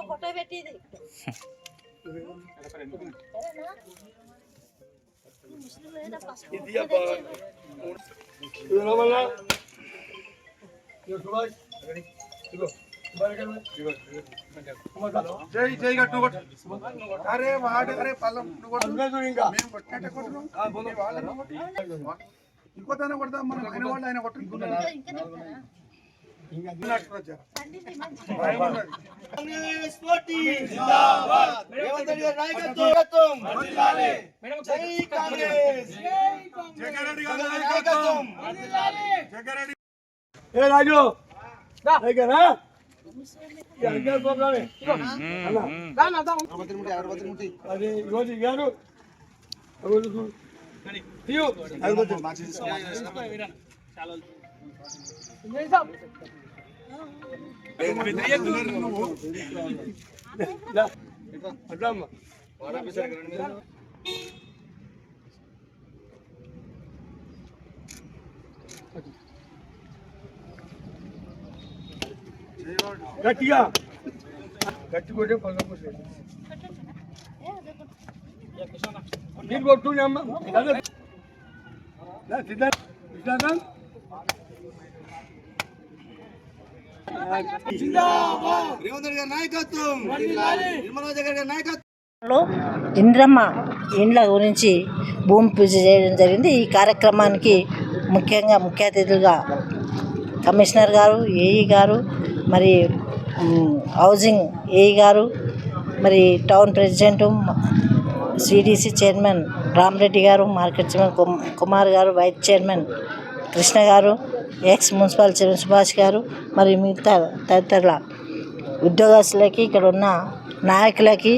Photo పెట్టింది జై జై గట్టు అరే వాడు అరే పల్లం ఇంకోతనే కొడతాం మనం ఆయన వాళ్ళు ఆయన కొట్టుకుంటున్నారు ఏ రాజు గట్టిగా గట్టి కొట్టే పగ కొట్టుండే అమ్మ ఇంద్రమ్మ ఇండ్ల గురించి భూమి పూజ చేయడం జరిగింది. ఈ కార్యక్రమానికి ముఖ్యంగా ముఖ్య అతిథులుగా కమిషనర్ గారు, ఏఈ గారు, మరి హౌసింగ్ ఏఈ గారు, మరి town president, CDC chairman Rama Reddy గారు, మార్కెట్ చైర్మన్ కుమార్ గారు, వైస్ చైర్మన్ కృష్ణ గారు, ఎక్స్ మున్సిపల్ చైర్మన్ సుభాష్ గారు, మరి మిగతా తదితరుల ఉద్యోగస్తులకి, ఇక్కడ ఉన్న నాయకులకి,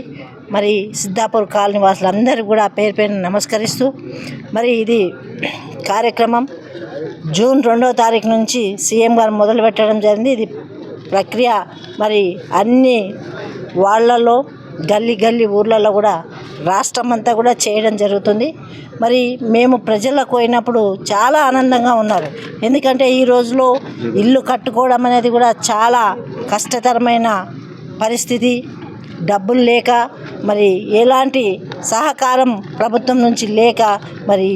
మరి సిద్ధాపూర్ కాలనీ వాసులందరికీ కూడా పేరు పేరున నమస్కరిస్తూ, మరి ఇది కార్యక్రమం జూన్ 2వ తారీఖు నుంచి సీఎం గారు మొదలు పెట్టడం జరిగింది. ఇది ప్రక్రియ మరి అన్ని వాళ్ళలో గల్లీ గల్లీ ఊర్లలో కూడా రాష్ట్రం అంతా కూడా చేయడం జరుగుతుంది. మరి మేము ప్రజలకు పోయినప్పుడు చాలా ఆనందంగా ఉన్నారు. ఎందుకంటే ఈ రోజులో ఇల్లు కట్టుకోవడం అనేది కూడా చాలా కష్టతరమైన పరిస్థితి. డబ్బులు లేక, మరి ఎలాంటి సహకారం ప్రభుత్వం నుంచి లేక, మరి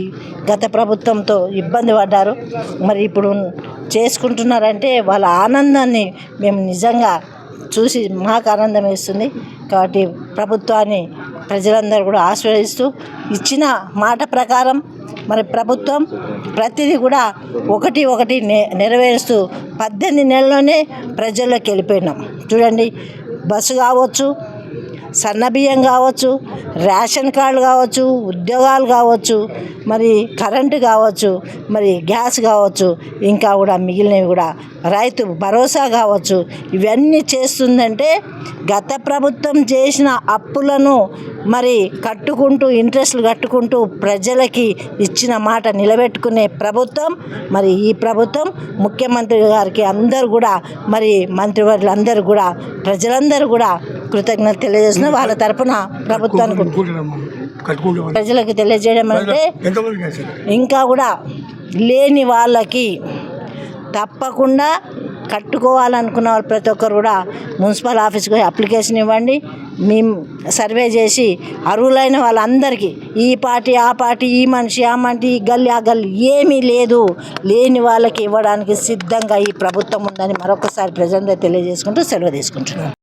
గత ప్రభుత్వంతో ఇబ్బంది పడ్డారు. మరి ఇప్పుడు చేసుకుంటున్నారంటే వాళ్ళ ఆనందాన్ని మేము నిజంగా చూసి మాకు ఆనందం వేస్తుంది. కాబట్టి ప్రభుత్వాన్ని ప్రజలందరూ కూడా ఆశీర్వదిస్తూ, ఇచ్చిన మాట ప్రకారం మరి ప్రభుత్వం ప్రతిదీ కూడా ఒకటి నెరవేరుస్తూ 18 నెలల్లోనే ప్రజల్లోకి వెళ్ళిపోయినాం. చూడండి, బస్సు కావచ్చు, సన్నబియ్యం కావచ్చు, రేషన్ కార్డు కావచ్చు, ఉద్యోగాలు కావచ్చు, మరి కరెంటు కావచ్చు, మరి గ్యాస్ కావచ్చు, ఇంకా కూడా మిగిలినవి కూడా రైతు భరోసా కావచ్చు. ఇవన్నీ చేస్తుందంటే గత ప్రభుత్వం చేసిన అప్పులను మరి కట్టుకుంటూ, ఇంట్రెస్ట్లు కట్టుకుంటూ ప్రజలకి ఇచ్చిన మాట నిలబెట్టుకునే ప్రభుత్వం మరి ఈ ప్రభుత్వం. ముఖ్యమంత్రి గారికి అందరూ కూడా, మరి మంత్రివర్యులందరూ కూడా, ప్రజలందరూ కూడా కృతజ్ఞత తెలియజేస్తున్నారు. వాళ్ళ తరపున ప్రభుత్వానికి ప్రజలకు తెలియజేయడం అంటే, ఇంకా కూడా లేని వాళ్ళకి తప్పకుండా కట్టుకోవాలనుకున్న వాళ్ళు ప్రతి ఒక్కరు కూడా మున్సిపల్ ఆఫీస్కి అప్లికేషన్ ఇవ్వండి. మేము సర్వే చేసి అర్హులైన వాళ్ళందరికీ, ఈ పార్టీ ఆ పార్టీ, ఈ మనిషి ఆ మనిషి, ఈ గల్లీ ఆ గల్లీ ఏమీ లేదు, లేని వాళ్ళకి ఇవ్వడానికి సిద్ధంగా ఈ ప్రభుత్వం ఉందని మరొకసారి ప్రజలందరూ తెలియజేసుకుంటూ సెలవు తీసుకుంటున్నాను.